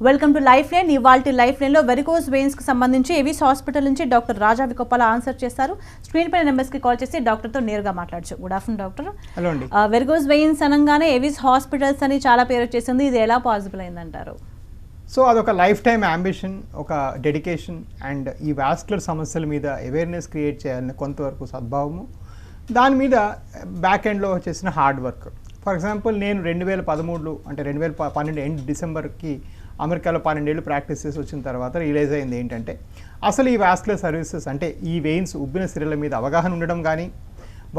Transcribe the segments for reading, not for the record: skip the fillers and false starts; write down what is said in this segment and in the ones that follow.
Welcome to life line. ఇవాల్టి life line లో varicose veins కి సంబంధించి ఏవిస్ హాస్పిటల్ నుంచి డాక్టర్ రాజా వికోపాల ఆన్సర్ చేస్తారు. స్క్రీన్ పైన నెంబర్స్ కి కాల్ చేసి డాక్టర్ తో నేరుగా మాట్లాడచ్చు. Good afternoon doctor. హలో అండి. వెరికోస్ వెయిన్స్ అనగానే ఏవిస్ హాస్పిటల్స్ అని చాలా పేరు వచ్చేసింది. ఇది ఎలా పాసిబుల్ అయిందంటారు? సో అదొక లైఫ్ టైమ్ అంబిషన్, ఒక డెడికేషన్ అండ్ ఈ వాస్కులర్ సమస్యల మీద అవేర్నెస్ క్రియేట్ చేయాలని కొంతవరకు సద్భావము, దాని మీద బ్యాక్ ఎండ్లో చేసిన హార్డ్ వర్క్. ఫర్ ఎగ్జాంపుల్ నేను 2013 అంటే 2012 ఎండ్ డిసెంబర్కి అమెరికాలో 12 ఏళ్ళు ప్రాక్టీస్ చేసి వచ్చిన తర్వాత రియలైజ్ అయింది ఏంటంటే అసలు ఈ వాస్కులర్ సర్వీసెస్ అంటే ఈ వెయిన్స్ ఉబ్బిన సిరల మీద అవగాహన ఉండడం కానీ,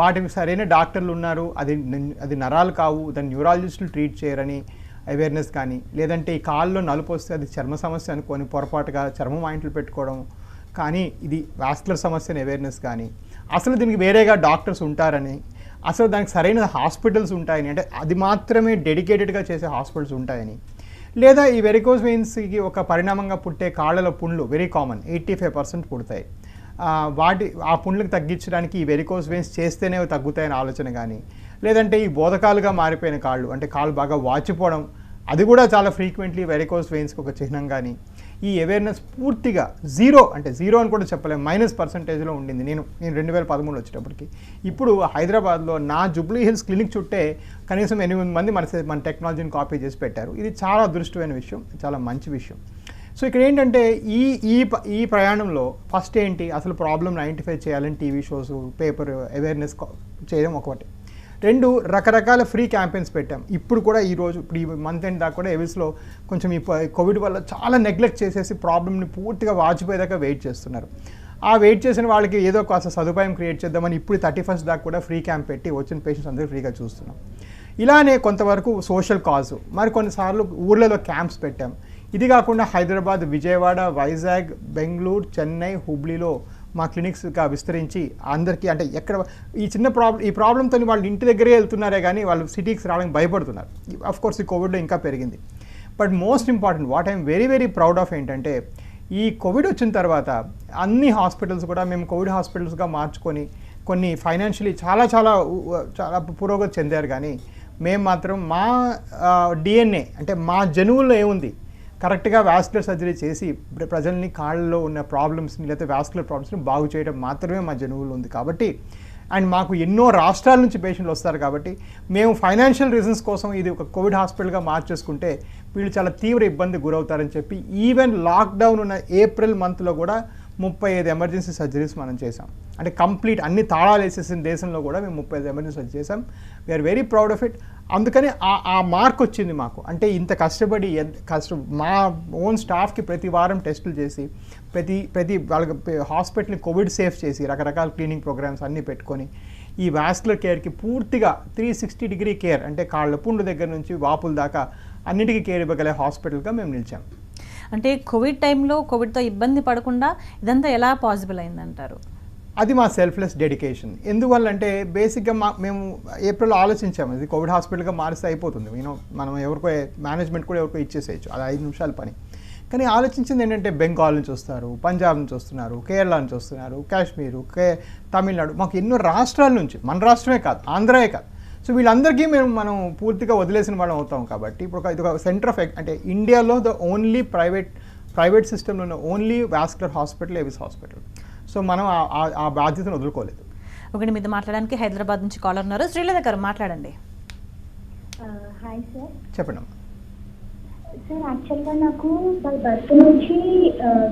వాటికి సరైన డాక్టర్లు ఉన్నారు, అది నరాలు కావు, దాన్ని న్యూరాలజిస్టులు ట్రీట్ చేయరని అవేర్నెస్ కానీ, లేదంటే ఈ కాల్లో నలుపు వస్తే అది చర్మ సమస్య అనుకొని పొరపాటుగా చర్మం ఆయింట్లు పెట్టుకోవడం కానీ, ఇది వాస్కులర్ సమస్య అని అవేర్నెస్ కానీ, అసలు దీనికి వేరేగా డాక్టర్స్ ఉంటారని, అసలు దానికి సరైన హాస్పిటల్స్ ఉంటాయని, అంటే అది మాత్రమే డెడికేటెడ్గా చేసే హాస్పిటల్స్ ఉంటాయని, లేదా ఈ వెరికోస్ వెయిన్స్కి ఒక పరిణామంగా పుట్టే కాళ్ళలో పుండ్లు వెరీ కామన్, 85% పుడతాయి. ఆ పుండ్లకు తగ్గించడానికి ఈ వెరికోస్ వెయిన్స్ చేస్తేనే తగ్గుతాయని ఆలోచన కానీ, లేదంటే ఈ బోధకాలుగా మారిపోయిన కాళ్ళు అంటే కాళ్ళు బాగా వాచిపోవడం, అది కూడా చాలా ఫ్రీక్వెంట్లీ వెరికోస్ వెయిన్స్కి ఒక చిహ్నం కానీ, ఈ అవేర్నెస్ పూర్తిగా జీరో అని కూడా చెప్పలేము, -% ఉండింది. నేను 2013 వచ్చేటప్పటికి. ఇప్పుడు హైదరాబాద్లో నా జూబ్లీ హిల్స్ క్లినిక్ చుట్టే కనీసం 8 మంది మన టెక్నాలజీని కాపీ చేసి పెట్టారు. ఇది చాలా అదృష్టమైన విషయం, చాలా మంచి విషయం. సో ఇక్కడ ఏంటంటే ఈ ప్రయాణంలో ఫస్ట్ ఏంటి, అసలు ప్రాబ్లమ్ని ఐడెంటిఫై చేయాలని టీవీ షోస్, పేపర్ అవేర్నెస్ చేయడం ఒకటి. 2, రకరకాల ఫ్రీ క్యాంపెయిన్స్ పెట్టాం. ఇప్పుడు కూడా ఇప్పుడు ఈ మంత్ ఎండ్ దాకా కూడా ఎవిస్లో కొంచెం ఈ కోవిడ్ వల్ల చాలా నెగ్లెక్ట్ చేసేసి ప్రాబ్లమ్ని పూర్తిగా వాచిపోయేదాకా వెయిట్ చేస్తున్నారు. ఆ వెయిట్ చేసిన వాళ్ళకి ఏదో కాస్త సదుపాయం క్రియేట్ చేద్దామని ఇప్పుడు 31st దాకా కూడా ఫ్రీ క్యాంప్ పెట్టి వచ్చిన పేషెంట్స్ అందరూ ఫ్రీగా చూస్తున్నాం. ఇలానే కొంతవరకు సోషల్ కాజు, మరి కొన్నిసార్లు ఊర్లలో క్యాంప్స్ పెట్టాం. ఇది కాకుండా హైదరాబాద్, విజయవాడ, వైజాగ్, బెంగళూరు, చెన్నై, హుబ్లీలో మా క్లినిక్స్గా విస్తరించి అందరికీ, అంటే ఎక్కడ ఈ ప్రాబ్లంతో వాళ్ళు ఇంటి దగ్గరే వెళ్తున్నారే కానీ వాళ్ళు సిటీకి రావడానికి భయపడుతున్నారు. అఫ్కోర్స్ ఈ కోవిడ్లో ఇంకా పెరిగింది. But most important what I'm very very proud of ఏంటంటే, ఈ కోవిడ్ వచ్చిన తర్వాత అన్ని హాస్పిటల్స్ కూడా మేము కోవిడ్ హాస్పిటల్స్గా మార్చుకొని కొన్ని ఫైనాన్షియలీ చాలా చాలా చాలా పురోగతి చెందారు. కానీ మేము మాత్రం మా డిఎన్ఏ అంటే మా జనువుల్లో ఏముంది, కరెక్ట్గా వాస్కులర్ సర్జరీ చేసి ప్రజల్ని కాళ్ళలో ఉన్న ప్రాబ్లమ్స్ని లేకపోతే వాస్కులర్ ప్రాబ్లమ్స్ని బాగు చేయడం మాత్రమే మా జనువులు ఉంది. కాబట్టి అండ్ మాకు ఎన్నో రాష్ట్రాల నుంచి పేషెంట్లు వస్తారు కాబట్టి మేము ఫైనాన్షియల్ రీజన్స్ కోసం ఇది ఒక కోవిడ్ హాస్పిటల్గా మార్చేసుకుంటే వీళ్ళు చాలా తీవ్ర ఇబ్బంది గురవుతారని చెప్పి ఈవెన్ లాక్డౌన్ ఉన్న ఏప్రిల్ మంత్లో కూడా 35 ఎమర్జెన్సీ సర్జరీస్ మనం చేసాం. అంటే కంప్లీట్ అన్ని తాళాలు వేసేసిన దేశంలో కూడా మేము 35 ఎమర్జెన్సీ సర్జరీ చేసాం. We are very proud of it. అందుకని ఆ మార్క్ వచ్చింది మాకు. అంటే ఇంత కష్టపడి మా ఓన్ స్టాఫ్కి ప్రతి వారం టెస్టులు చేసి ప్రతి వాళ్ళకి హాస్పిటల్ని కోవిడ్ సేఫ్ చేసి రకరకాల క్లీనింగ్ ప్రోగ్రామ్స్ అన్నీ పెట్టుకొని ఈ వాస్కులర్ కేర్కి పూర్తిగా 360 కేర్, అంటే కాళ్ళ పుండు దగ్గర నుంచి వాపుల దాకా అన్నిటికీ కేర్ ఇవ్వగలే హాస్పిటల్గా మేము నిలిచాం. అంటే కోవిడ్ టైంలో కోవిడ్తో ఇబ్బంది పడకుండా ఇదంతా ఎలా పాసిబుల్ అయిందంటారు? అది మా సెల్ఫ్లెస్ డెడికేషన్. ఎందువల్లంటే బేసిక్గా మేము ఏప్రిల్లో ఆలోచించాము, ఇది కోవిడ్ హాస్పిటల్గా మారిస్తే అయిపోతుంది, మనం ఎవరికో మేనేజ్మెంట్ కూడా ఎవరికో ఇచ్చేసేయచ్చు, అది 5 నిమిషాల పని. కానీ ఆలోచించింది ఏంటంటే బెంగాల్ నుంచి వస్తారు, పంజాబ్ నుంచి వస్తున్నారు, కేరళ నుంచి వస్తున్నారు, కాశ్మీరు, తమిళనాడు, మాకు ఎన్నో రాష్ట్రాల నుంచి, మన రాష్ట్రమే కాదు ఆంధ్రాయే కాదు. సో వీళ్ళందరికీ మనం పూర్తిగా వదిలేసిన వాళ్ళం అవుతాం. కాబట్టి ఇప్పుడు ఇది ఒక సెంటర్ ఆఫ్ అంటే ఇండియాలో ద ఓన్లీ ప్రైవేట్ సిస్టంలో ఉన్న only vascular hospital Avis hospital. So మనం ఆ బాధ్యతను వదులుకోలేదు. ఒకటి మీద మాట్లాడడానికి హైదరాబాద్ నుంచి కాలర్ ఉన్నారు. శ్రీలత గారు మాట్లాడండి. Hi sir. చెప్పండి అమ్మా. సార్ యాక్చువల్గా నాకు బర్త్ నుంచి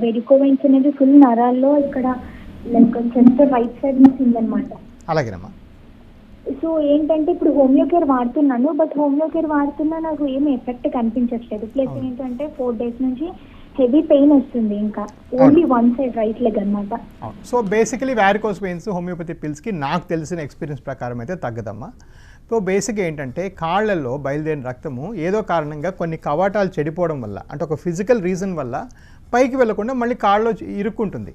వెరికో వెయిన్స్ అనేది ఫుల్ నరాల్లో ఇక్కడ లైక్ చెస్ట్ రైట్ సైడ్ నుంచి ఉందన్నమాట. అలాగేనమ్మా. సో ఏంటంటే ఇప్పుడు హోమియో కేర్ వాడుతున్నాను, బట్ హోమియో కేర్ వాడుతున్నా నాకు ఏమి ఎఫెక్ట్ కనిపించట్లేదు. ప్లస్ ఏంటంటే 4 days నుంచి హెవీ పెయిన్ వస్తుంది, ఇంకా only one side right leg అనమాట. So basically varicose veins homeopathy పిల్స్కి నాకు తెలిసిన ఎక్స్పీరియన్స్ ప్రకారం అయితే తగ్గదమ్మా. సో బేసిక్గా ఏంటంటే కాళ్ళల్లో బయలుదేరిన రక్తము ఏదో కారణంగా కొన్ని కవాటాలు చెడిపోవడం వల్ల, అంటే ఒక ఫిజికల్ రీజన్ వల్ల పైకి వెళ్లకుండా మళ్ళీ కాళ్ళలో ఇరుక్కుంటుంది.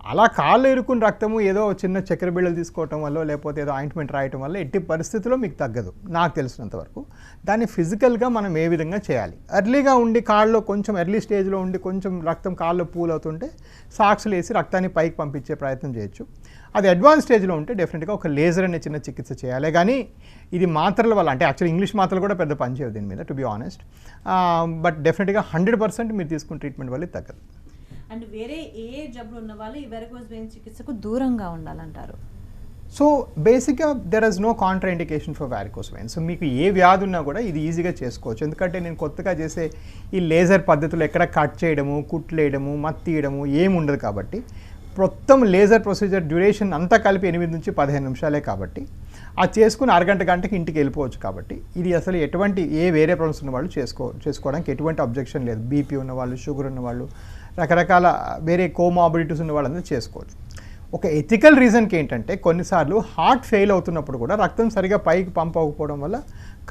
అలా కాళ్ళు ఇరుక్కుని రక్తము ఏదో చిన్న చక్కెర బిళ్ళలు తీసుకోవటం వల్ల లేకపోతే ఏదో ఆయింట్మెంట్ రాయటం వల్ల ఎట్టి పరిస్థితుల్లో మీకు తగ్గదు నాకు తెలిసినంత వరకు. దాన్ని ఫిజికల్గా మనం ఏ విధంగా చేయాలి, ఎర్లీగా ఉండి కాళ్ళలో కొంచెం ఎర్లీ స్టేజ్లో ఉండి కొంచెం రక్తం కాళ్ళలో పూల్ అవుతుంటే సాక్స్లు వేసి రక్తాన్ని పైకి పంపించే ప్రయత్నం చేయొచ్చు. అది అడ్వాన్స్ స్టేజ్లో ఉంటే డెఫినెట్గా ఒక లేజర్ అనే చిన్న చికిత్స చేయాలి. కానీ ఇది మాత్రల వల్ల అంటే యాక్చువల్లీ ఇంగ్లీష్ మాత్రలు కూడా పెద్ద పని చేయవు దీని మీద, టు బి ఆనెస్ట్. బట్ డెఫినెట్గా 100% మీరు తీసుకున్న ట్రీట్మెంట్ వల్ల తగ్గదు. అండ్ వేరే ఏ జబ్బులు ఉన్న వాళ్ళు ఈ వెరికోస్ వెయిన్స్ చికిత్సకు దూరంగా ఉండాలంటారు? సో బేసిక్గా there is no contraindication for varicose veins. So మీకు ఏ వ్యాధి ఉన్నా కూడా ఇది ఈజీగా చేసుకోవచ్చు. ఎందుకంటే నేను కొత్తగా చేసే ఈ లేజర్ పద్ధతులు ఎక్కడ కట్ చేయడము, కుట్లేయడము, మత్తీయడము ఏమి ఉండదు కాబట్టి మొత్తం లేజర్ ప్రొసీజర్ డ్యూరేషన్ అంతా కలిపి 8 నుంచి 15 నిమిషాలే కాబట్టి అది చేసుకుని గంటకి ఇంటికి వెళ్ళిపోవచ్చు. కాబట్టి ఇది అసలు ఎటువంటి వేరే ప్రాబ్లమ్స్ ఉన్న వాళ్ళు చేసుకోవడానికి ఎటువంటి అబ్జెక్షన్ లేదు. బీపీ ఉన్నవాళ్ళు, షుగర్ ఉన్నవాళ్ళు, రకరకాల వేరే కోమార్బిడిటీస్ ఉన్న వాళ్ళందరూ చేసుకోవచ్చు. ఒక ఎథికల్ రీజన్కి ఏంటంటే కొన్నిసార్లు హార్ట్ ఫెయిల్ అవుతున్నప్పుడు కూడా రక్తం సరిగా పైకి పంప్ అవ్వకపోవడం వల్ల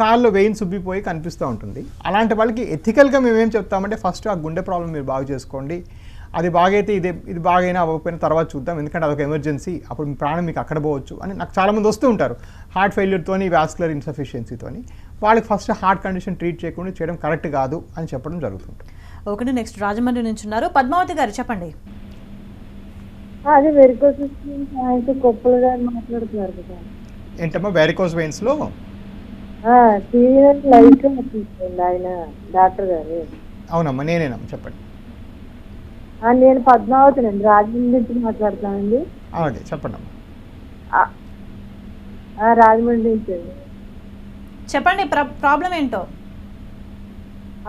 కాళ్ళు వెయిన్స్ ఉబ్బిపోయి కనిపిస్తూ ఉంటుంది. అలాంటి వాళ్ళకి ఎథికల్గా మేమేం చెప్తామంటే ఫస్ట్ ఆ గుండె ప్రాబ్లం మీరు బాగు చేసుకోండి, అది బాగైతే ఇది బాగైనా అవ్వకపోయినా తర్వాత చూద్దాం, ఎందుకంటే అదొక ఎమర్జెన్సీ, అప్పుడు మీ ప్రాణం మీకు అక్కడ పోవచ్చు అని నాకు చాలామంది వస్తూ ఉంటారు హార్ట్ ఫెయిల్యూర్తోని, వాస్కులర్ ఇన్సఫిషియన్సీతోని. వాళ్ళకి ఫస్ట్ హార్ట్ కండిషన్ ట్రీట్ చేయకుండా చేయడం కరెక్ట్ కాదు అని చెప్పడం జరుగుతుంది. ఓకే, నెక్స్ట్ రాజమండ్రి నుంచి ఉన్నారు పద్మావతి గారు, చెప్పండి. అది వెరికోస్ కొప్పులు గారు మాట్లాడుతున్నారు కదా. ఏంటమ్మా వెరికోస్ వెయిన్స్లో? లైట్ తీసుకోండి ఆయన డాక్టర్ గారు. అవునమ్మా నేనేనమ్మా, చెప్పండి. నేను పద్మావతినండి, రాజమండ్రి నుంచి మాట్లాడుతానండి. అలాగే చెప్పండి అమ్మా. రాజమండ్రి నుంచి అండి. చెప్పండి ప్రాబ్లం ఏంటో.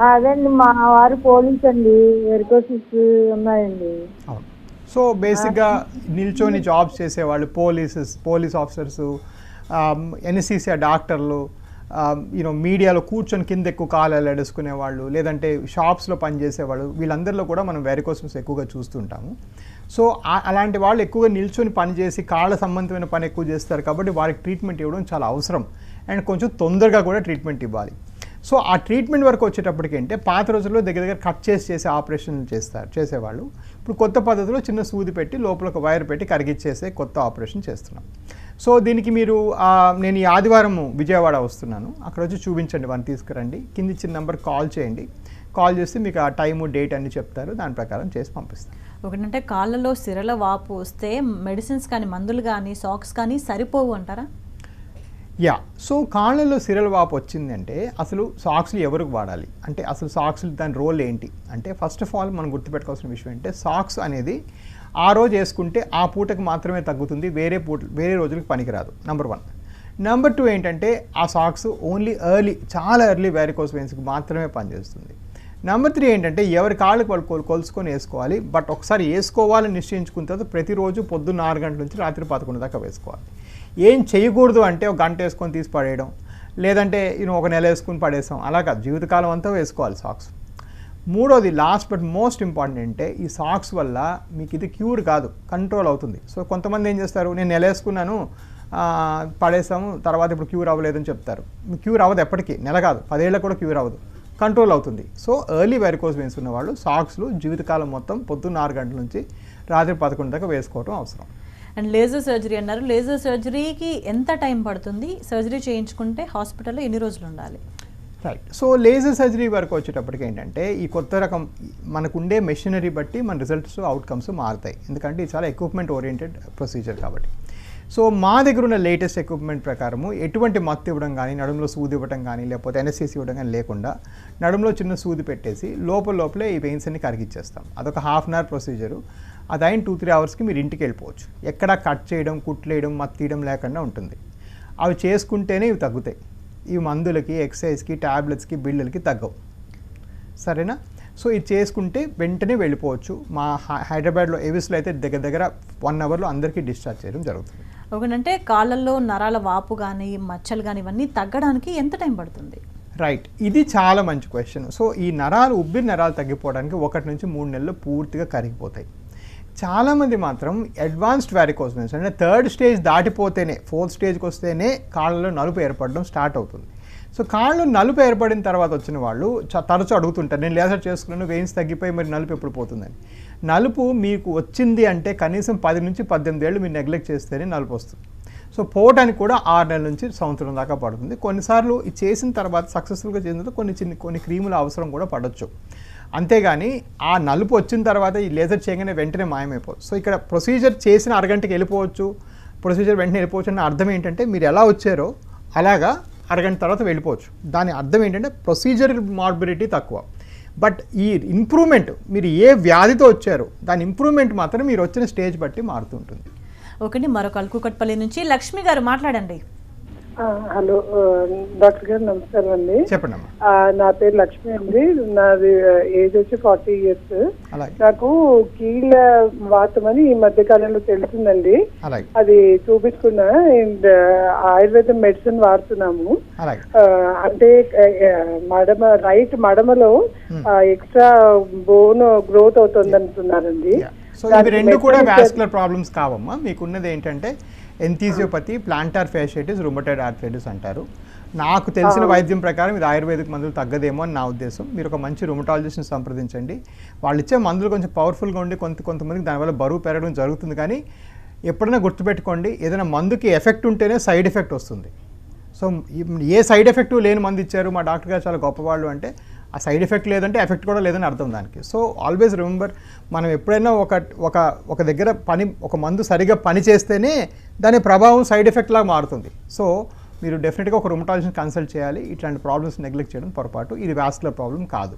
అదండి మా వారు పోలీస్ అండి, వెరికోసిస్ ఉన్నాయండి. అవును. సో బేసిక్గా నిల్చొని జాబ్స్ చేసేవాళ్ళు, పోలీస్ ఆఫీసర్స్, ఎన్ఎస్సిసి డాక్టర్లు, మీడియాలో కూర్చొని కింద ఎక్కువ కాలు ఎలాడేసుకునే వాళ్ళు, లేదంటే షాప్స్లో పనిచేసేవాళ్ళు, వీళ్ళందరిలో కూడా మనం వెరికోసిస్ ఎక్కువగా చూస్తుంటాము. సో అలాంటి వాళ్ళు ఎక్కువగా నిల్చొని పనిచేసి కాళ్ళ సంబంధమైన పని ఎక్కువ చేస్తారు కాబట్టి వారికి ట్రీట్మెంట్ ఇవ్వడం చాలా అవసరం అండ్ కొంచెం తొందరగా కూడా ట్రీట్మెంట్ ఇవ్వాలి. సో ఆ ట్రీట్మెంట్ వరకు వచ్చేటప్పటికి అంటే పాత రోజుల్లో దగ్గర కట్ చేసి ఆపరేషన్లు చేసేవాళ్ళు. ఇప్పుడు కొత్త పద్ధతిలో చిన్న సూది పెట్టి లోపల ఒక వైర్ పెట్టి కరిగిచ్చేసే కొత్త ఆపరేషన్ చేస్తున్నాం. సో దీనికి మీరు నేను ఈ ఆదివారం విజయవాడ వస్తున్నాను, అక్కడ వచ్చి చూపించండి, వారిని తీసుకురండి, కింద ఇచ్చిన నెంబర్ కాల్ చేయండి. కాల్ చేస్తే మీకు ఆ టైము డేట్ అన్ని చెప్తారు, దాని ప్రకారం చేసి పంపిస్తాం. ఒకటంటే కాళ్ళలో సిరల వాపు వస్తే మెడిసిన్స్ కానీ మందులు కానీ సాక్స్ కానీ సరిపోవు అంటారా? యా, సో కాళ్ళలో సిరల వాపు వచ్చిందంటే అసలు సాక్స్లు ఎవరికి వాడాలి అంటే అసలు సాక్స్లు దాని రోల్ ఏంటి అంటే ఫస్ట్ ఆఫ్ ఆల్ మనం గుర్తుపెట్టుకోవాల్సిన విషయం అంటే సాక్స్ అనేది ఆ రోజు వేసుకుంటే ఆ పూటకు మాత్రమే తగ్గుతుంది, వేరే రోజులకు పనికిరాదు. నెంబర్ 1. నెంబర్ 2 ఏంటంటే ఆ సాక్స్ ఓన్లీ చాలా ఎర్లీ వెరికోస్ వెయిన్స్కి మాత్రమే పనిచేస్తుంది. నెంబర్ 3 ఏంటంటే ఎవరి కాళ్ళకి వాళ్ళు కొలుసుకొని వేసుకోవాలి. బట్ ఒకసారి వేసుకోవాలని నిశ్చయించుకున్న తర్వాత ప్రతిరోజు పొద్దున్న 6 గంటల నుంచి రాత్రి 11 దాకా వేసుకోవాలి. ఏం చేయకూడదు అంటే ఒక గంట వేసుకొని తీసి పడేయడం, లేదంటే ఒక నెల వేసుకుని పడేస్తాం, అలా కాదు, జీవితకాలం అంతా వేసుకోవాలి సాక్స్. 3వది లాస్ట్ బట్ మోస్ట్ ఇంపార్టెంట్ అంటే ఈ సాక్స్ వల్ల మీకు ఇది క్యూర్ కాదు, కంట్రోల్ అవుతుంది. సో కొంతమంది ఏం చేస్తారు, నేను నెల వేసుకున్నాను పడేస్తాము తర్వాత ఇప్పుడు క్యూర్ అవ్వలేదని చెప్తారు. క్యూర్ అవ్వదు, ఎప్పటికీ నెల కాదు 10 ఏళ్ళకు కూడా క్యూర్ అవ్వదు, కంట్రోల్ అవుతుంది. సో ఎర్లీ వెరికోస్ వెయిన్స్ ఉన్నవాళ్ళు సాక్స్లు జీవితకాలం మొత్తం పొద్దున్న 6 గంటల నుంచి రాత్రి 11 దాకా వేసుకోవడం అవసరం. అండ్ లేజర్ సర్జరీ అన్నారు, లేజర్ సర్జరీకి ఎంత టైం పడుతుంది? సర్జరీ చేయించుకుంటే హాస్పిటల్లో ఎన్ని రోజులు ఉండాలి? రైట్. సో లేజర్ సర్జరీ వరకు వచ్చేటప్పటికి ఏంటంటే ఈ కొత్త రకం మనకుండే మెషినరీ బట్టి మన రిజల్ట్స్ అవుట్కమ్స్ మారుతాయి, ఎందుకంటే ఇది చాలా ఎక్విప్మెంట్ ఓరియంటెడ్ ప్రొసీజర్ కాబట్టి. సో మా దగ్గర ఉన్న లేటెస్ట్ ఎక్విప్మెంట్ ప్రకారము ఎటువంటి మత్తు ఇవ్వడం కానీ, నడుములో సూది ఇవ్వడం కానీ, లేకపోతే ఎన్ఎస్సీసీ ఇవ్వడం కానీ లేకుండా నడుములో చిన్న సూది పెట్టేసి లోపలే ఈ వెయిన్స్ అన్ని కరిగిచ్చేస్తాం. అదొక ½ అన్ అవర్ ప్రొసీజరు. అది అయిన 2-3 అవర్స్కి మీరు ఇంటికి వెళ్ళిపోవచ్చు. ఎక్కడ కట్ చేయడం, కుట్లేయడం, మత్తీయడం లేకుండా ఉంటుంది. అవి చేసుకుంటేనే ఇవి తగ్గుతాయి. ఇవి మందులకి, ఎక్సర్సైజ్కి, ట్యాబ్లెట్స్కి, బిళ్ళలకి తగ్గవు, సరేనా? సో ఇది చేసుకుంటే వెంటనే వెళ్ళిపోవచ్చు. మా హైదరాబాద్లో ఎవిస్లో అయితే దగ్గర 1 అవర్లో అందరికీ డిశ్చార్జ్ చేయడం జరుగుతుంది. ఒకటంటే కాళ్ళల్లో నరాల వాపు కానీ, మచ్చలు కానీ ఇవన్నీ తగ్గడానికి ఎంత టైం పడుతుంది? రైట్, ఇది చాలా మంచి క్వశ్చన్. సో ఈ ఉబ్బిన నరాలు తగ్గిపోవడానికి 1 నుంచి 3 నెలలు పూర్తిగా కరిగిపోతాయి. చాలామంది మాత్రం అడ్వాన్స్డ్ వారికోస్ వెయిన్స్ అంటే 3rd స్టేజ్ దాటిపోతేనే 4th స్టేజ్కి వస్తేనే కాళ్ళలో నలుపు ఏర్పడడం స్టార్ట్ అవుతుంది. సో కాళ్ళు నలుపు ఏర్పడిన తర్వాత వచ్చిన వాళ్ళు తరచూ అడుగుతుంటారు, నేను లేజర్ చేసుకున్నాను, వెయిన్స్ తగ్గిపోయి మరి నలుపు ఎప్పుడు పోతుందని. నలుపు మీకు వచ్చింది అంటే కనీసం 10 నుంచి 18 ఏళ్ళు మీరు నెగ్లెక్ట్ చేస్తేనే నలుపు వస్తుంది. సో పోవటానికి కూడా 6 నెలల నుంచి సంవత్సరం దాకా పడుతుంది. కొన్నిసార్లు ఇది చేసిన తర్వాత సక్సెస్ఫుల్గా చేసిన తర్వాత కొన్ని క్రీముల అవసరం కూడా పడవచ్చు. అంతేగాని ఆ నలుపు వచ్చిన తర్వాత ఈ లేజర్ చేయగానే వెంటనే మాయమైపోవచ్చు. సో ఇక్కడ ప్రొసీజర్ చేసిన అరగంటకి వెళ్ళిపోవచ్చు, ప్రొసీజర్ వెంటనే వెళ్ళిపోవచ్చు అన్న అర్థం ఏంటంటే మీరు ఎలా వచ్చారో అలాగా అరగంట తర్వాత వెళ్ళిపోవచ్చు. దాని అర్థం ఏంటంటే ప్రొసీజర్ మార్బిలిటీ తక్కువ, బట్ ఈ ఇంప్రూవ్మెంట్ మీరు ఏ వ్యాధితో వచ్చారో దాని ఇంప్రూవ్మెంట్ మాత్రం మీరు వచ్చిన స్టేజ్ బట్టి మారుతుంటుంది. ఓకే, మరొక కూకట్పల్లి నుంచి లక్ష్మి గారు మాట్లాడండి. హలో డాక్టర్ గారు, నమస్కారం అండి. చెప్పండి అమ్మా. నా పేరు లక్ష్మి అండి. నాది ఏజ్ వచ్చి 40 years. నాకు కీళ్ళ వాతం అని ఈ మధ్య కాలంలో తెలిసిందండి. అది చూపించుకున్నా అండ్ ఆయుర్వేదం మెడిసిన్ వాడుతున్నాము. అంటే రైట్ మడమలో ఎక్స్ట్రా బోన్ గ్రోత్ అవుతుంది అంటున్నారండి. సో ఇవి రెండు కూడా వాస్కులర్ ప్రాబ్లమ్స్ కావమ్మా. మీకున్నది ఏంటంటే ఎంథీజియోపతి, ప్లాంటార్ ఫ్యాషియటిస్, రుమటైడ్ ఆర్థరైటిస్ అంటారు. నాకు తెలిసిన వైద్యం ప్రకారం ఇది ఆయుర్వేదిక్ మందులు తగ్గదేమో అని నా ఉద్దేశం. మీరు ఒక మంచి రుమటాలజిస్ట్ని సంప్రదించండి. వాళ్ళు ఇచ్చే మందులు కొంచెం పవర్ఫుల్గా ఉండి కొంతమందికి దానివల్ల బరువు పెరగడం జరుగుతుంది. కానీ ఎప్పుడైనా గుర్తుపెట్టుకోండి, ఏదైనా మందుకి ఎఫెక్ట్ ఉంటేనే సైడ్ ఎఫెక్ట్ వస్తుంది. సో ఏ సైడ్ ఎఫెక్ట్ లేని మందు ఇచ్చారు మా డాక్టర్ గారు చాలా గొప్పవాళ్ళు అంటే ఆ సైడ్ ఎఫెక్ట్ లేదంటే ఎఫెక్ట్ కూడా లేదని అర్థం దానికి. సో ఆల్వేస్ రిమెంబర్, మనం ఎప్పుడైనా ఒక దగ్గర ఒక మందు సరిగా పని చేస్తేనే దాని ప్రభావం సైడ్ ఎఫెక్ట్ లాగా మారుతుంది. సో మీరు డెఫినెట్గా ఒక రుమటాలజిస్ట్ని కన్సల్ట్ చేయాలి. ఇట్లాంటి ప్రాబ్లమ్స్ నెగ్లెక్ట్ చేయడం పొరపాటు. ఇది వాస్కులర్ ప్రాబ్లం కాదు.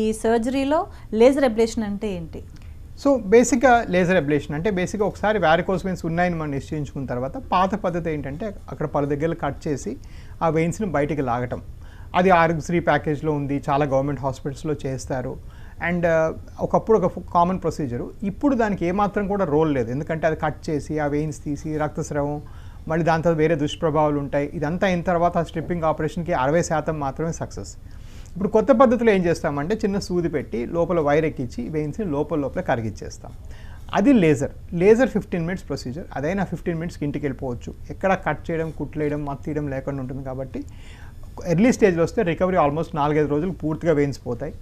ఈ సర్జరీలో లేజర్ అబ్లేషన్ అంటే ఏంటి? సో బేసిక్గా లేజర్ అబ్లేషన్ అంటే బేసిక్గా ఒకసారి వారికోస్ వెయిన్స్ ఉన్నాయని మనం నిశ్చయించుకున్న తర్వాత పాత పద్ధతి ఏంటంటే అక్కడ పలు దగ్గర కట్ చేసి ఆ వెయిన్స్ని బయటికి లాగటం. అది ఆరోగ్యశ్రీ ప్యాకేజ్లో ఉంది, చాలా గవర్నమెంట్ హాస్పిటల్స్లో చేస్తారు. అండ్ ఒకప్పుడు ఒక కామన్ ప్రొసీజరు. ఇప్పుడు దానికి ఏమాత్రం కూడా రోల్ లేదు, ఎందుకంటే అది కట్ చేసి ఆ వెయిన్స్ తీసి రక్తస్రావం, మళ్ళీ దాని తర్వాత వేరే దుష్ప్రభావాలు ఉంటాయి. ఇదంతా అయిన తర్వాత ఆ స్ట్రిప్పింగ్ ఆపరేషన్కి 60% మాత్రమే సక్సెస్. ఇప్పుడు కొత్త పద్ధతిలో ఏం చేస్తామంటే చిన్న సూది పెట్టి లోపల వైర్ ఎక్కించి వెయిన్స్ని లోపల కరిగిచ్చేస్తాం. అది లేజర్ 15 minutes ప్రొసీజర్. అదైనా 15 minutesకి ఇంటికి వెళ్ళిపోవచ్చు. ఎక్కడ కట్ చేయడం, కుట్లేయడం, మత్తీయడం లేకుండా ఉంటుంది. కాబట్టి ఎర్లీ స్టేజ్లో వస్తే రికవరీ ఆల్మోస్ట్ 4-5 రోజులు పూర్తిగా వెయిన్స్ పోతాయి.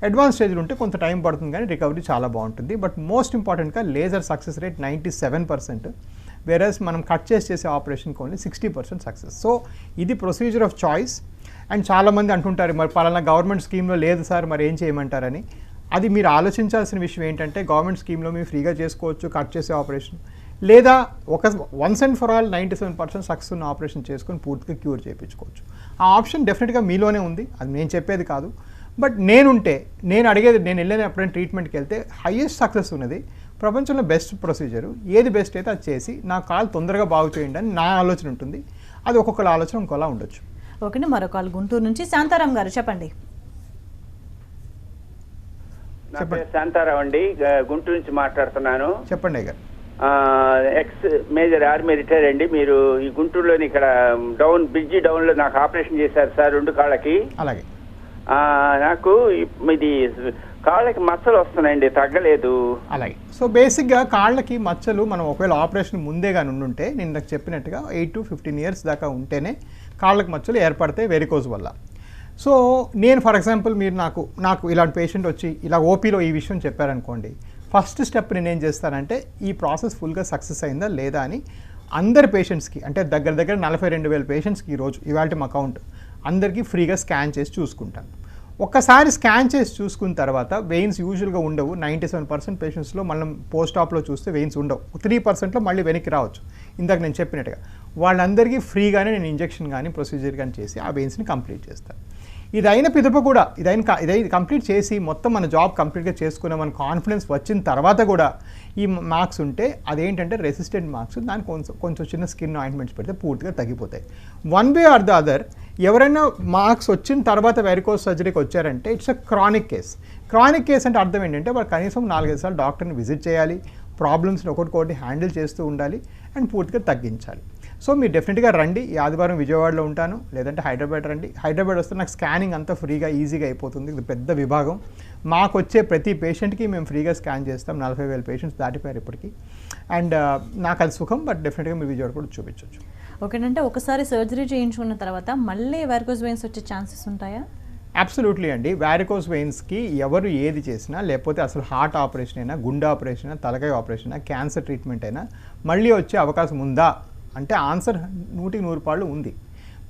అడ్వాన్స్ స్టేజ్లో ఉంటే కొంత టైం పడుతుంది, కానీ రికవరీ చాలా బాగుంటుంది. బట్ మోస్ట్ ఇంపార్టెంట్గా లేజర్ సక్సెస్ రేట్ 97%, వేరస్ మనం కట్ చేసే ఆపరేషన్కి ఓన్లీ 60% సక్సెస్. సో ఇది ప్రొసీజర్ ఆఫ్ చాయిస్. అండ్ చాలామంది అంటుంటారు మరి పలానా గవర్నమెంట్ స్కీమ్లో లేదు సార్, మరి ఏం చేయమంటారని. అది మీరు ఆలోచించాల్సిన విషయం ఏంటంటే గవర్నమెంట్ స్కీమ్లో మీరు ఫ్రీగా చేసుకోవచ్చు కట్ చేసే ఆపరేషన్, లేదా once and for all 97% success ఉన్న ఆపరేషన్ చేసుకొని పూర్తిగా క్యూర్ చేయించుకోవచ్చు. ఆ ఆప్షన్ డెఫినెట్గా మీలోనే ఉంది, అది నేను చెప్పేది కాదు. బట్ నేను అడిగేది, నేను వెళ్ళిన ఎప్పుడైనా ట్రీట్మెంట్కి వెళ్తే హైయెస్ట్ సక్సెస్ ఉన్నది, ప్రపంచంలో బెస్ట్ ప్రొసీజరు ఏది బెస్ట్ అయితే అది చేసి నా కాలు తొందరగా బాగు చేయండి అని నా ఆలోచన ఉంటుంది. అది ఒక్కొక్కరి ఆలోచన ఇంకోలా ఉండొచ్చు. ఓకే, మరో కాల్ గుంటూరు నుంచి శాంతారాం గారు చెప్పండి. శాంతారావు అండి, గుంటూరు నుంచి మాట్లాడుతున్నాను. చెప్పండి గారు. ఎక్స్ మేజర్ ఆర్మీ రిటైర్ అండి. మీరు ఈ గుంటూరులోని ఇక్కడ బ్రిడ్జి డౌన్లో నాకు ఆపరేషన్ చేశారు సార్ 2 కాళ్ళకి. అలాగే నాకు ఇది కాళ్ళకి మచ్చలు వస్తున్నాయండి, తగ్గలేదు. అలాగే సో బేసిక్గా కాళ్ళకి మచ్చలు మనం ఒకవేళ ఆపరేషన్ ముందే కానీ ఉండుంటే నేను నాకు చెప్పినట్టుగా 8 to 15 years దాకా ఉంటేనే కాళ్ళకి మచ్చలు ఏర్పడతాయి వెరికోజ్ వల్ల. సో నేను ఫర్ ఎగ్జాంపుల్ మీరు నాకు ఇలాంటి పేషెంట్ వచ్చి ఇలా ఓపీలో ఈ విషయం చెప్పారనుకోండి, ఫస్ట్ స్టెప్ నేను ఏం చేస్తానంటే ఈ ప్రాసెస్ ఫుల్గా సక్సెస్ అయిందా లేదా అని అందరి పేషెంట్స్కి, అంటే దగ్గర 42,000 పేషెంట్స్కి ఈరోజు ఇవాళ మా కౌంట్, అందరికీ ఫ్రీగా స్కాన్ చేసి చూసుకుంటాను. ఒక్కసారి స్కాన్ చేసి చూసుకున్న తర్వాత వెయిన్స్ యూజువల్గా ఉండవు. 97% పేషెంట్స్లో మనం పోస్ట్ ఆప్లో చూస్తే వెయిన్స్ ఉండవు. 3%లో మళ్ళీ వెనక్కి రావచ్చు. ఇందాక నేను చెప్పినట్టుగా వాళ్ళందరికీ ఫ్రీగానే నేను ఇంజెక్షన్ కానీ ప్రొసీజర్ కానీ చేసి ఆ వెయిన్స్ని కంప్లీట్ చేస్తాను. ఇది అయిన పిదప కూడా ఇది కంప్లీట్ చేసి మొత్తం మన జాబ్ కంప్లీట్గా చేసుకునే మన కాన్ఫిడెన్స్ వచ్చిన తర్వాత కూడా ఈ మార్క్స్ ఉంటే అదేంటంటే రెసిస్టెంట్ మార్క్స్, దానికి కొంచెం చిన్న స్కిన్ ఆయింట్మెంట్స్ పెడితే పూర్తిగా తగ్గిపోతాయి. One way or the other ఎవరైనా మార్క్స్ వచ్చిన తర్వాత వెరికోస్ సర్జరీకి వచ్చారంటే it's a chronic case. Chronic case అంటే అర్థం ఏంటంటే వాళ్ళు కనీసం 4-5 సార్లు డాక్టర్ని విజిట్ చేయాలి, ప్రాబ్లమ్స్ని ఒకటి హ్యాండిల్ చేస్తూ ఉండాలి అండ్ పూర్తిగా తగ్గించాలి. సో మీరు డెఫినెట్గా రండి. ఈ ఆదివారం విజయవాడలో ఉంటాను, లేదంటే హైదరాబాద్ రండి. హైదరాబాద్ వస్తే నాకు స్కానింగ్ అంతా ఫ్రీగా ఈజీగా అయిపోతుంది. ఇది పెద్ద విభాగం. మాకు వచ్చే ప్రతి పేషెంట్కి మేము ఫ్రీగా స్కాన్ చేస్తాం. 40,000 పేషెంట్స్ దాటిపోయారు ఇప్పటికీ. అండ్ నాకు అది సుఖం. బట్ డెఫినెట్గా మీరు విజయవాడ కూడా చూపించవచ్చు. ఓకేనంటే ఒకసారి సర్జరీ చేయించుకున్న తర్వాత మళ్ళీ వారికోస్ వెయిన్స్ వచ్చే ఛాన్సెస్ ఉంటాయా? అబ్సల్యూట్లీ అండి. వారికోస్ వెయిన్స్కి ఎవరు ఏది చేసినా, లేకపోతే అసలు హార్ట్ ఆపరేషన్ అయినా, గుండె ఆపరేషన్ అయినా, తలకాయ ఆపరేషన్ అయినా, క్యాన్సర్ ట్రీట్మెంట్ అయినా మళ్ళీ వచ్చే అవకాశం ఉందా అంటే ఆన్సర్ 100% ఉంది.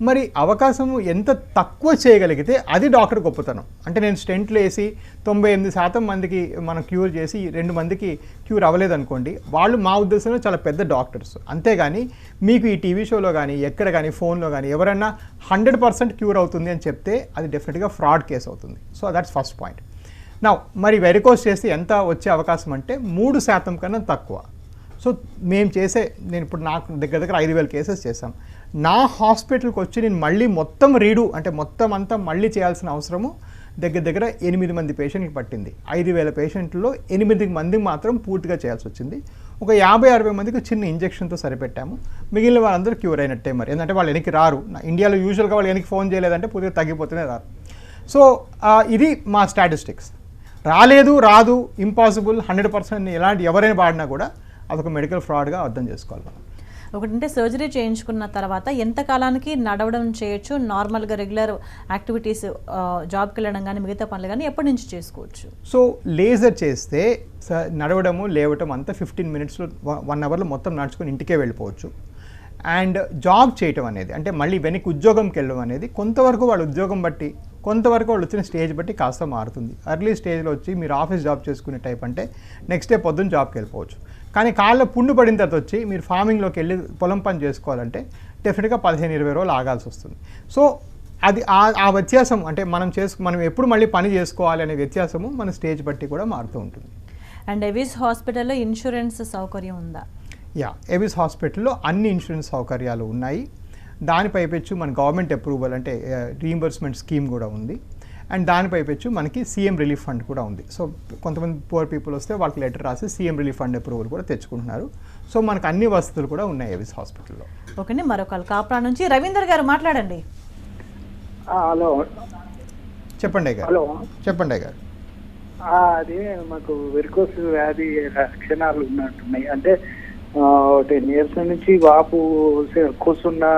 మరి అవకాశం ఎంత తక్కువ చేయగలిగితే అది డాక్టర్ గొప్పతనం. అంటే నేను స్టెంట్లు వేసి 98% మందికి మనం క్యూర్ చేసి 2 మందికి క్యూర్ అవ్వలేదు అనుకోండి, వాళ్ళు మా ఉద్దేశంలో చాలా పెద్ద డాక్టర్స్. అంతేగాని మీకు ఈ టీవీ షోలో కానీ ఎక్కడ కానీ ఫోన్లో కానీ ఎవరైనా 100% క్యూర్ అవుతుంది అని చెప్తే అది డెఫినెట్గా ఫ్రాడ్ కేసు అవుతుంది. So that's first point. నా మరి వెరికోస్ చేస్తే ఎంత వచ్చే అవకాశం అంటే 3% కన్నా తక్కువ. సో మేము నేను ఇప్పుడు నాకు దగ్గర 5,000 కేసెస్ చేశాం. నా హాస్పిటల్కి వచ్చి నేను మళ్ళీ మొత్తం రీడు అంటే మొత్తం అంతా మళ్ళీ చేయాల్సిన అవసరము దగ్గర 8 మంది పేషెంట్కి పట్టింది. 5,000 పేషెంట్లో 8 మందికి మాత్రం పూర్తిగా చేయాల్సి వచ్చింది. ఒక 50-60 మందికి చిన్న ఇంజెక్షన్తో సరిపెట్టాము. మిగిలిన వాళ్ళందరూ క్యూర్ అయినట్టే. మరి ఎందుకంటే వాళ్ళు వెనక్కి రారు. ఇండియాలో యూజువల్గా వాళ్ళు వెనక్కి ఫోన్ చేయలేదంటే పూర్తిగా తగ్గిపోతూనే రారు. సో ఇది మా స్టాటిస్టిక్స్. రాదు ఇంపాసిబుల్ 100% ఎలాంటి ఎవరైనా వాడినా కూడా అదొక మెడికల్ ఫ్రాడ్గా అర్థం చేసుకోవాలి మనం. ఒకటంటే సర్జరీ చేయించుకున్న తర్వాత ఎంత కాలానికి నడవడం చేయొచ్చు, నార్మల్గా రెగ్యులర్ యాక్టివిటీస్ జాబ్కి వెళ్ళడం కానీ మిగతా పనులు కానీ ఎప్పటి నుంచి చేసుకోవచ్చు? సో లేజర్ చేస్తే నడవడము లేవటం అంతా 15 మినిట్స్లో 1 అవర్లో మొత్తం నడుచుకొని ఇంటికే వెళ్ళిపోవచ్చు. అండ్ జాబ్ చేయటం అనేది అంటే మళ్ళీ వెనక్కి ఉద్యోగంకి వెళ్ళడం అనేది కొంతవరకు వాళ్ళ ఉద్యోగం బట్టి, కొంతవరకు వాళ్ళు వచ్చిన స్టేజ్ బట్టి కాస్త మారుతుంది. ఎర్లీ స్టేజ్లో వచ్చి మీరు ఆఫీస్ జాబ్ చేసుకునే టైప్ అంటే నెక్స్ట్ డే పొద్దున్న జాబ్కి వెళ్ళిపోవచ్చు. కానీ కాళ్ళ పుండు పడిన తర్వాత వచ్చి మీరు ఫార్మింగ్లోకి వెళ్ళి పొలం పని చేసుకోవాలంటే డెఫినెట్గా 15-20 రోజులు ఆగాల్సి వస్తుంది. సో అది ఆ వ్యత్యాసం అంటే మనం ఎప్పుడు మళ్ళీ పని చేసుకోవాలి అనే వ్యత్యాసము మన స్టేజ్ బట్టి కూడా మారుతూ ఉంటుంది. అండ్ ఎవిస్ హాస్పిటల్లో ఇన్సూరెన్స్ సౌకర్యం ఉందా? ఎవిస్ హాస్పిటల్లో అన్ని ఇన్సూరెన్స్ సౌకర్యాలు ఉన్నాయి. దానిపై పెచ్చు మన గవర్నమెంట్ అప్రూవల్ అంటే రీయింబర్స్మెంట్ స్కీమ్ కూడా ఉంది. అండ్ దానిపై పెచ్చు మనకి సీఎం రిలీఫ్ ఫండ్ కూడా ఉంది. సో కొంతమంది పూర్ పీపుల్ వస్తే వాళ్ళకి లెటర్ రాసి సీఎం రిలీఫ్ ఫండ్ అప్రూవల్ కూడా తెచ్చుకుంటున్నారు. సో మనకు అన్ని వసతులు కూడా ఉన్నాయి ఎవిస్ హాస్పిటల్లో. ఓకే, మరొక కాప్రా నుంచి రవీందర్ గారు మాట్లాడండి. హలో చెప్పండి గారు. హలో చెప్పండి గారు. అది మాకు వెరికోస్ వ్యాధి లక్షణాలు ఉన్నట్టున్నాయి. అంటే 10 years నుంచి వాపు కూర్చున్నా,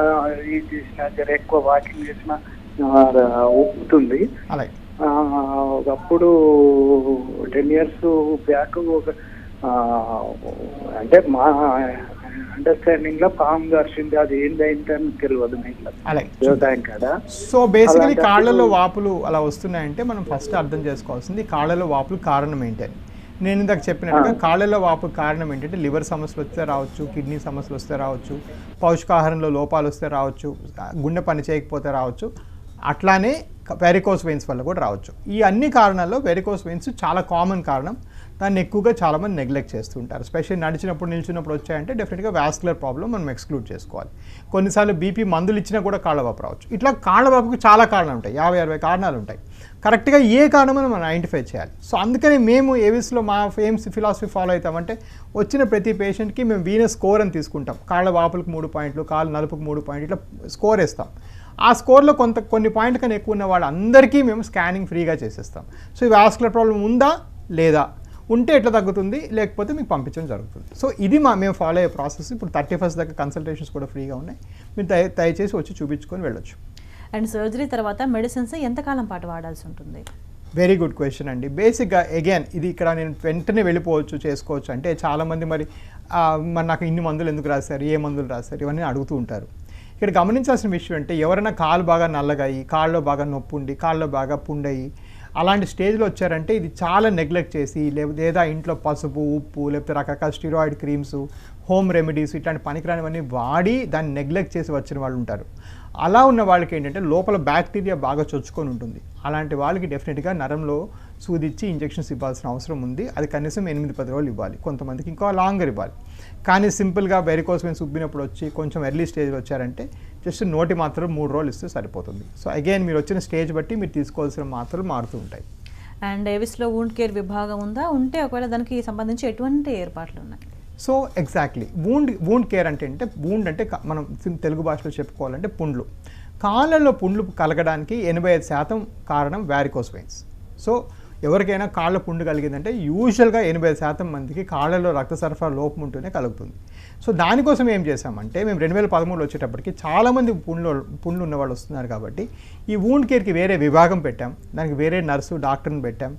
ఇది చేసినా, జర ఎక్కువ వాకింగ్ చేసినా ఊపుతుంది. ఒకప్పుడు 10 years బ్యాక్ ఒక అంటే మా అండర్స్టాండింగ్ లో పాము దర్శింది, అది ఏంటని తెలియదు వ్యవసాయం కదా. సో బేసికలీ కాళ్ళలో వాపులు అలా వస్తున్నాయంటే మనం ఫస్ట్ అర్థం చేసుకోవాల్సింది కాళ్ళలో వాపులు కారణం ఏంటని. నేను ఇందాక చెప్పినట్టుగా కాళ్ళలో వాపు కారణం ఏంటంటే లివర్ సమస్యలు వస్తే రావచ్చు, కిడ్నీ సమస్యలు వస్తే రావచ్చు, పౌష్టికాహారంలో లోపాలు వస్తే రావచ్చు, గుండె పని చేయకపోతే రావచ్చు, అట్లానే వెరికోస్ వెయిన్స్ వల్ల కూడా రావచ్చు. ఈ అన్ని కారణాల్లో వెరికోస్ వెయిన్స్ చాలా కామన్ కారణం. దాన్ని ఎక్కువగా చాలామంది నెగ్లెక్ట్ చేస్తుంటారు. స్పెషల్లీ నడిచినప్పుడు నిల్చున్నప్పుడు వచ్చాయంటే డెఫినెట్గా వాస్కులర్ ప్రాబ్లం మనం ఎక్స్క్లూడ్ చేసుకోవాలి. కొన్నిసార్లు బీపీ మందులు ఇచ్చినా కూడా కాళ్ళవాపు రావచ్చు. ఇట్లా కాళ్ళవాపుకి చాలా కారణాలు ఉంటాయి, 50-60 కారణాలు ఉంటాయి. కరెక్ట్గా ఏ కారణమో మనం ఐడెంటిఫై చేయాలి. సో అందుకని మేము ఏవిస్లో మా ఫిలాసఫీ ఫాలో అవుతామంటే వచ్చిన ప్రతి పేషెంట్కి మేము వీనస్ స్కోర్ అని తీసుకుంటాం. కాళ్ళ వాపులకు 3 పాయింట్లు, కాళ్ళ నలుపుకు 3 పాయింట్లు, ఇట్లా స్కోర్ వేస్తాం. ఆ స్కోర్లో కొన్ని పాయింట్ కన్నా ఎక్కువ ఉన్న వాళ్ళందరికీ మేము స్కానింగ్ ఫ్రీగా చేసేస్తాం. సో ఈ వాస్కులర్ ప్రాబ్లం ఉందా లేదా, ఉంటే ఎట్లా తగ్గుతుంది, లేకపోతే మీకు పంపించడం జరుగుతుంది. సో ఇది మేము ఫాలో అయ్యే ప్రాసెస్. ఇప్పుడు 31st దాకా కన్సల్టేషన్స్ కూడా ఫ్రీగా ఉన్నాయి. మీరు దయచేసి వచ్చి చూపించుకొని వెళ్ళొచ్చు. అండ్ సర్జరీ తర్వాత మెడిసిన్స్ ఎంతకాలం పాటు వాడాల్సి ఉంటుంది? వెరీ గుడ్ క్వశ్చన్ అండి. బేసిక్గా అగైన్ ఇది ఇక్కడ నేను వెంటనే వెళ్ళిపోవచ్చు, చేసుకోవచ్చు అంటే చాలామంది మరి నాకు ఇన్ని మందులు ఎందుకు రాశారు, ఏ మందులు రాశారు, ఇవన్నీ అడుగుతూ ఉంటారు. ఇక్కడ గమనించాల్సిన విషయం అంటే ఎవరైనా కాలు బాగా నల్లగాయి, కాళ్ళలో బాగా నొప్పి ఉండి, కాళ్ళలో బాగా పుండయి అలాంటి స్టేజ్లో వచ్చారంటే ఇది చాలా నెగ్లెక్ట్ చేసి లేదా ఇంట్లో పసుపు, ఉప్పు, లేకపోతే రకరకాల స్టిరాయిడ్ క్రీమ్స్, హోమ్ రెమెడీస్ ఇట్లాంటి పనికిరానివన్నీ వాడి దాన్ని నెగ్లెక్ట్ చేసి వచ్చిన వాళ్ళు ఉంటారు. అలా ఉన్న వాళ్ళకి ఏంటంటే లోపల బ్యాక్టీరియా బాగా చొచ్చుకొని ఉంటుంది. అలాంటి వాళ్ళకి డెఫినెట్గా నరంలో సూదిచ్చి ఇంజెక్షన్స్ ఇవ్వాల్సిన అవసరం ఉంది. అది కనీసం 8-10 రోజులు ఇవ్వాలి, కొంతమందికి ఇంకా లాంగర్ ఇవ్వాలి. కానీ సింపుల్గా వెరికోస్ వెయిన్స్ ఉబ్బినప్పుడు వచ్చి కొంచెం ఎర్లీ స్టేజ్లో వచ్చారంటే జస్ట్ నోటి మాత్రం 3 రోజులు ఇస్తే సరిపోతుంది. సో అగైన్ మీరు వచ్చిన స్టేజ్ బట్టి మీరు తీసుకోవాల్సిన మాత్రలు మారుతూ ఉంటాయి. అండ్ ఏవిస్లో వూండ్ కేర్ విభాగం ఉందా? ఉంటే ఒకవేళ దానికి సంబంధించి ఎటువంటి ఏర్పాట్లు ఉన్నాయి? సో ఎగ్జాక్ట్లీ వూండ్ కేర్ అంటే వూండ్ అంటే మనం తెలుగు భాషలో చెప్పుకోవాలంటే పుండ్లు. కాళ్ళల్లో పుండ్లు కలగడానికి 85% కారణం వారికోస్ వెయిన్స్. సో ఎవరికైనా కాళ్ళ పుండు కలిగిందంటే యూజువల్గా 80% మందికి కాళ్ళలో రక్త సరఫరా లోపం ఉంటూనే కలుగుతుంది. సో దానికోసం ఏం చేసామంటే మేము 2013 వచ్చేటప్పటికి చాలామంది పుండ్లు ఉన్న వాళ్ళు వస్తున్నారు కాబట్టి ఈ వూండ్ కేర్కి వేరే విభాగం పెట్టాం, దానికి వేరే నర్సు డాక్టర్ని పెట్టాం,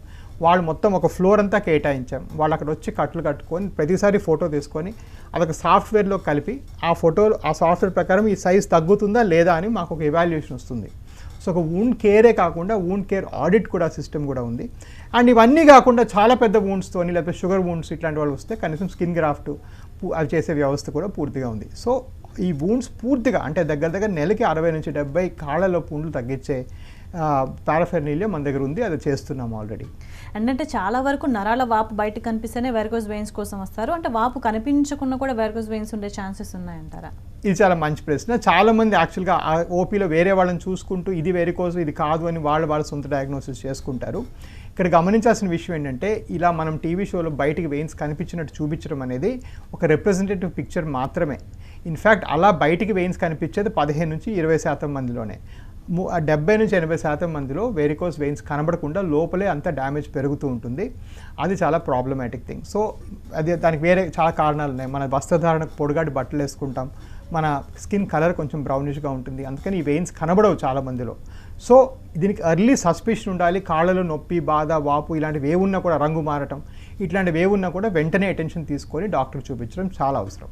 వాళ్ళు మొత్తం ఒక ఫ్లోర్ అంతా కేటాయించాం. వాళ్ళు అక్కడ వచ్చి కట్లు కట్టుకొని ప్రతిసారి ఫోటో తీసుకొని అదొక సాఫ్ట్వేర్లో కలిపి ఆ సాఫ్ట్వేర్ ప్రకారం ఈ సైజ్ తగ్గుతుందా లేదా అని మాకు ఒక ఎవాల్యుయేషన్ వస్తుంది. సో ఒక వూండ్ కేరే కాకుండా వూండ్ కేర్ ఆడిట్ కూడా సిస్టమ్ కూడా ఉంది. అండ్ ఇవన్నీ కాకుండా చాలా పెద్ద వూండ్స్తోని లేకపోతే షుగర్ వూండ్స్ ఇట్లాంటి వాళ్ళు వస్తే కనీసం స్కిన్ గ్రాఫ్ట్ అవి చేసే వ్యవస్థ కూడా పూర్తిగా ఉంది. సో ఈ వూండ్స్ పూర్తిగా అంటే దగ్గర నెలకి 60 నుంచి 70 కాళ్ళలో పుండ్లు తగ్గించే పారాఫెర్నీలియా మన దగ్గర ఉంది, అది చేస్తున్నాము ఆల్రెడీ. అంటే చాలా వరకు నరాల వాపు బయటకు కనిపిస్తేనే వెరికోస్ వెయిన్స్ కోసం వస్తారు, అంటే వాపు కనిపించకుండా కూడా వెరికోస్ వెయిన్స్ ఉండే ఛాన్సెస్ ఉన్నాయంటారా? ఇది చాలా మంచి ప్రశ్న. చాలామంది యాక్చువల్గా ఓపీలో వేరే వాళ్ళని చూసుకుంటూ ఇది వెరికోస్ ఇది కాదు అని వాళ్ళ సొంత డయాగ్నోసిస్ చేసుకుంటారు. ఇక్కడ గమనించాల్సిన విషయం ఏంటంటే ఇలా మనం టీవీ షోలో బయటికి వెయిన్స్ కనిపించినట్టు చూపించడం అనేది ఒక రిప్రజెంటేటివ్ పిక్చర్ మాత్రమే. ఇన్ఫ్యాక్ట్ అలా బయటికి వెయిన్స్ కనిపించేది 15 నుంచి 20% మందిలోనే. 70 నుంచి 80% మందిలో వెరికోస్ వెయిన్స్ కనబడకుండా లోపలే అంత డ్యామేజ్ పెరుగుతూ ఉంటుంది. అది చాలా ప్రాబ్లమాటిక్ థింగ్. సో దానికి వేరే చాలా కారణాలు ఉన్నాయి. మన వస్త్రధారణకు పొడిగాటి బట్టలు వేసుకుంటాం, మన స్కిన్ కలర్ కొంచెం బ్రౌనిష్గా ఉంటుంది, అందుకని ఈ వెయిన్స్ కనబడవు చాలా మందిలో. సో దీనికి ఎర్లీ సస్పిషన్ ఉండాలి. కాళ్ళలో నొప్పి, బాధ, వాపు ఇలాంటివి ఏమున్నా కూడా, రంగు మారటం ఇట్లాంటివి ఏమున్నా కూడా వెంటనే అటెన్షన్ తీసుకొని డాక్టర్ చూపించడం చాలా అవసరం.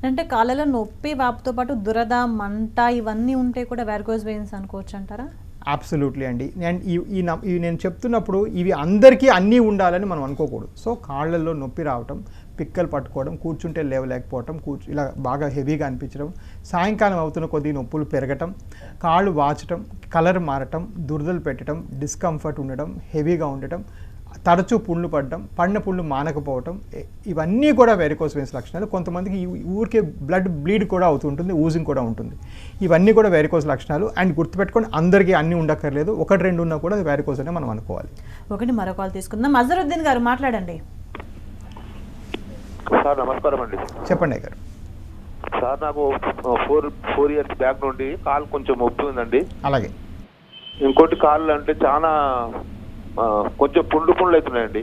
అంటే కాళ్ళలో నొప్పి, వాపుతో పాటు దురద, మంట ఇవన్నీ ఉంటే కూడా వెరికోస్ వెయిన్స్ అనుకోవచ్చు అంటారా? అబ్సల్యూట్లీ అండి. నేను చెప్తున్నప్పుడు ఇవి అందరికీ అన్నీ ఉండాలని మనం అనుకోకూడదు. సో కాళ్ళల్లో నొప్పి రావటం, పిక్కలు పట్టుకోవడం, కూర్చుంటే లేవలేకపోవటం, ఇలా బాగా హెవీగా అనిపించడం, సాయంకాలం అవుతున్న కొద్ది నొప్పులు పెరగటం, కాళ్ళు వాచటం, కలర్ మారటం, దురదలు పెట్టడం, డిస్కంఫర్ట్ ఉండడం, హెవీగా ఉండటం, తరచూ పుండ్లు పడడం, పడిన పుండ్లు మానకపోవటం, ఇవన్నీ కూడా వెరికోస్ వెయిన్స్ లక్షణాలు. కొంతమందికి ఊరికే బ్లీడ్ కూడా అవుతుంటుంది, ఊజింగ్ కూడా ఉంటుంది. ఇవన్నీ కూడా వెరికోస్ లక్షణాలు. అండ్ గుర్తుపెట్టుకొని అందరికీ అన్నీ ఉండక్కర్లేదు, 1-2 ఉన్నా కూడా అది వెరికోస్ అనే మనం అనుకోవాలి. ఒకటి మరో కాల్ తీసుకుందాం. అజరుద్దీన్ గారు మాట్లాడండి. సార్ నమస్కారం అండి. చెప్పండి గారు. సార్ నాకు 4 ఇయర్స్ బ్యాక్ నుండి కాలు కొంచెం ఉబ్బి ఉందండి. అలాగే ఇంకోటి కాళ్ళు అంటే చాలా కొంచెం పుండ్లు అవుతున్నాయండి.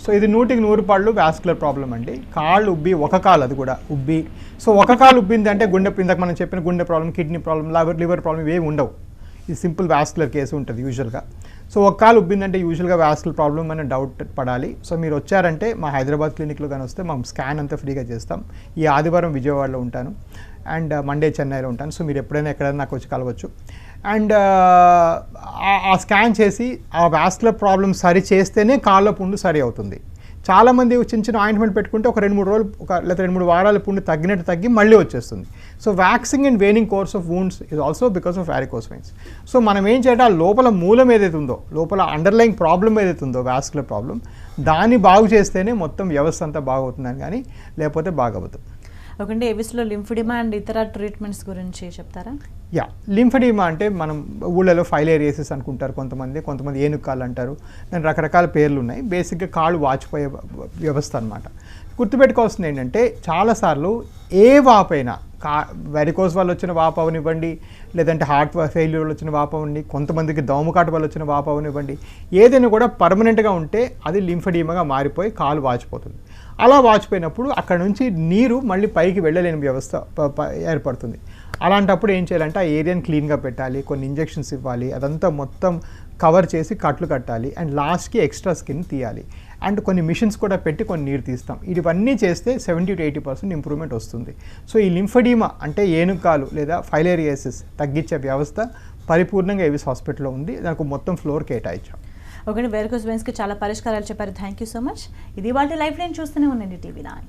సో ఇది 100% వాస్కులర్ ప్రాబ్లం అండి. కాళ్ళు ఉబ్బి, ఒక కాలు అది కూడా ఉబ్బి. సో ఒక కాలు ఉబ్బింది అంటే ఇందాక మనం చెప్పిన గుండె problem, kidney problem, liver problem ఇవేమి ఉండవు. ఇది సింపుల్ వాస్కులర్ కేసు ఉంటుంది యూజువల్గా. సో ఒక కాలు ఉబ్బిందంటే యూజువల్గా వాస్కులర్ ప్రాబ్లం అని డౌట్ పడాలి. సో మీరు వచ్చారంటే మా హైదరాబాద్ క్లినిక్లో కానీ వస్తే మనం స్కాన్ అంతా ఫ్రీగా చేస్తాం. ఈ ఆదివారం విజయవాడలో ఉంటాను అండ్ మండే చెన్నైలో ఉంటాను. సో మీరు ఎప్పుడైనా నాకు వచ్చి కలవచ్చు. అండ్ ఆ స్కాన్ చేసి ఆ వాస్కులర్ ప్రాబ్లమ్ సరి చేస్తేనే కాళ్ళ పుండు సరి అవుతుంది. చాలామంది చిన్న ఆయింట్మెంట్ పెట్టుకుంటే ఒక 2-3 రోజులు లేదా 2-3 వారాల పుండు తగ్గి మళ్ళీ వచ్చేస్తుంది. So waxing and waning course of wounds is also because of varicose veins. So మనం ఏం చేయాలి, ఆ లోపల మూలం ఏదైతే ఉందో, లోపల అండర్లైన్ ప్రాబ్లం ఏదైతే ఉందో వాస్కులర్ ప్రాబ్లం, దాన్ని బాగు చేస్తేనే మొత్తం వ్యవస్థ అంతా బాగవుతుందని, కానీ లేకపోతే బాగవుతుంది. ఒకటి ఏవిస్లో లింఫెడిమా అండ్ ఇతర ట్రీట్మెంట్స్ గురించి చెప్తారా? లింఫెడిమా అంటే మనం ఊళ్ళలో ఫైలేరియాసిస్ అనుకుంటారు కొంతమంది ఏనుకాళ్ళు అంటారు. దాని రకరకాల పేర్లు ఉన్నాయి. బేసిక్గా కాళ్ళు వాచిపోయే వ్యవస్థ అనమాట. గుర్తుపెట్టుకోవాల్సింది ఏంటంటే చాలాసార్లు ఏ వాపైనా వెరికోస్ వల్ల వచ్చిన వాపు అవనివ్వండి, లేదంటే హార్ట్ ఫెయిల్యూర్ వల్ల వచ్చిన వాపు అవ్వండి, కొంతమందికి దోమకాటు వల్ల వచ్చిన వాపు అవనివ్వండి, ఏదైనా కూడా పర్మనెంట్గా ఉంటే అది లింఫెడిమాగా మారిపోయి కాలు వాచిపోతుంది. అలా వాచిపోయినప్పుడు అక్కడ నుంచి నీరు మళ్ళీ పైకి వెళ్ళలేని వ్యవస్థ ఏర్పడుతుంది. అలాంటప్పుడు ఏం చేయాలంటే ఆ ఏరియాని క్లీన్గా పెట్టాలి, కొన్ని ఇంజెక్షన్స్ ఇవ్వాలి, అదంతా మొత్తం కవర్ చేసి కట్లు కట్టాలి, అండ్ లాస్ట్కి ఎక్స్ట్రా స్కిన్ తీయాలి, అండ్ కొన్ని మిషన్స్ కూడా పెట్టి కొన్ని నీరు తీస్తాం. ఇవన్నీ చేస్తే 70-80% ఇంప్రూవ్మెంట్ వస్తుంది. సో ఈ లింఫెడిమా అంటే ఏనుకాలు లేదా ఫైలేరియాసిస్ తగ్గించే వ్యవస్థ పరిపూర్ణంగా ఏవిస్ హాస్పిటల్లో ఉంది. దానికి మొత్తం ఫ్లోర్ కేటాయించాం. ఒకటి వెరికోస్ వెయిన్స్కి చాలా పరిష్కారాలు చెప్పారు. Thank you so much. ఇది వాళ్ళ లైఫ్ లైన్ చూస్తూనే ఉండండి TV9.